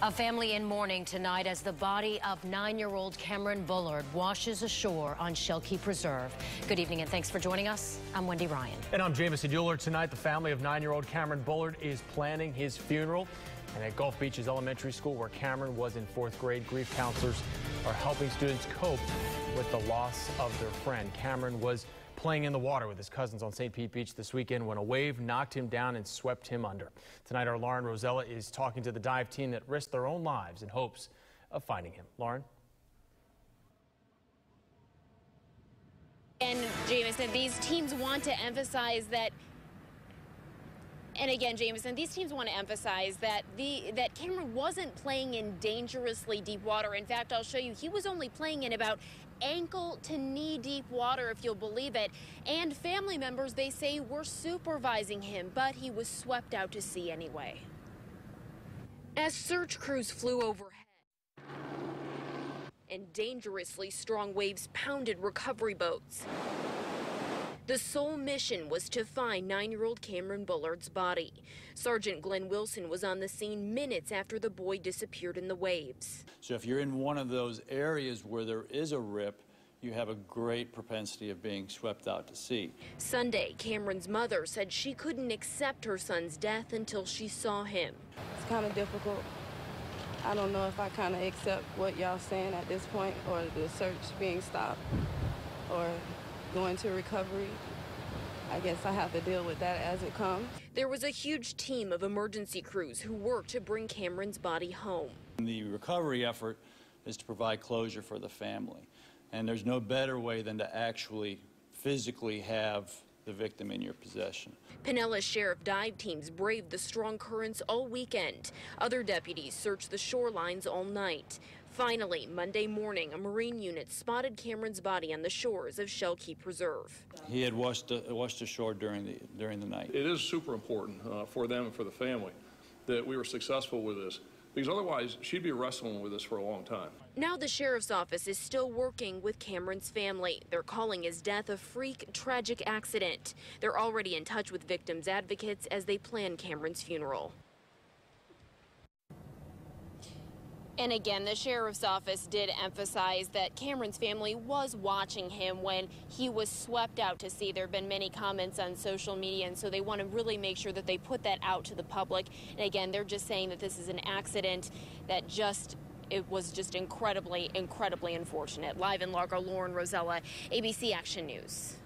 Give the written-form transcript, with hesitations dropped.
A family in mourning tonight as the body of 9-year-old Cameron Bullard washes ashore on Shell Key Preserve. Good evening and thanks for joining us. I'm Wendy Ryan. And I'm Jamison Euler. Tonight, the family of 9-year-old Cameron Bullard is planning his funeral. And at Gulf Beach's elementary school where Cameron was in 4th grade, grief counselors are helping students cope with the loss of their friend. Cameron was playing in the water with his cousins on St. Pete Beach this weekend when a wave knocked him down and swept him under. Tonight, our Lauren Rosella is talking to the dive team that risked their own lives in hopes of finding him. Lauren? And Jamison, these teams want to emphasize that. And again, Jamison, these teams want to emphasize that that Cameron wasn't playing in dangerously deep water. In fact, I'll show you, he was only playing in about ankle to knee deep water, if you'll believe it. And family members, they say, were supervising him, but he was swept out to sea anyway. As search crews flew overhead and dangerously strong waves pounded recovery boats, the sole mission was to find 9-year-old Cameron Bullard's body. Sergeant Glenn Wilson was on the scene minutes after the boy disappeared in the waves. So if you're in one of those areas where there is a rip, you have a great propensity of being swept out to sea. Sunday, Cameron's mother said she couldn't accept her son's death until she saw him. It's kind of difficult. I don't know if I kind of accept what y'all saying at this point, or the search being stopped, or going to recovery. I guess I have to deal with that as it comes. There was a huge team of emergency crews who worked to bring Cameron's body home. The recovery effort is to provide closure for the family. And there's no better way than to actually physically have the victim in your possession. Pinellas Sheriff dive teams braved the strong currents all weekend. Other deputies searched the shorelines all night. Finally, Monday morning, a Marine unit spotted Cameron's body on the shores of Shell Key Preserve. He had washed ashore during the night. It is super important for them and for the family that we were successful with this, because otherwise she'd be wrestling with this for a long time. Now the sheriff's office is still working with Cameron's family. They're calling his death a freak, tragic accident. They're already in touch with victims' advocates as they plan Cameron's funeral. And again, the sheriff's office did emphasize that Cameron's family was watching him when he was swept out to sea. There have been many comments on social media, and so they want to really make sure that they put that out to the public. And again, they're just saying that this is an accident that it was just incredibly, incredibly unfortunate. Live in Largo, Lauren Rosella, ABC Action News.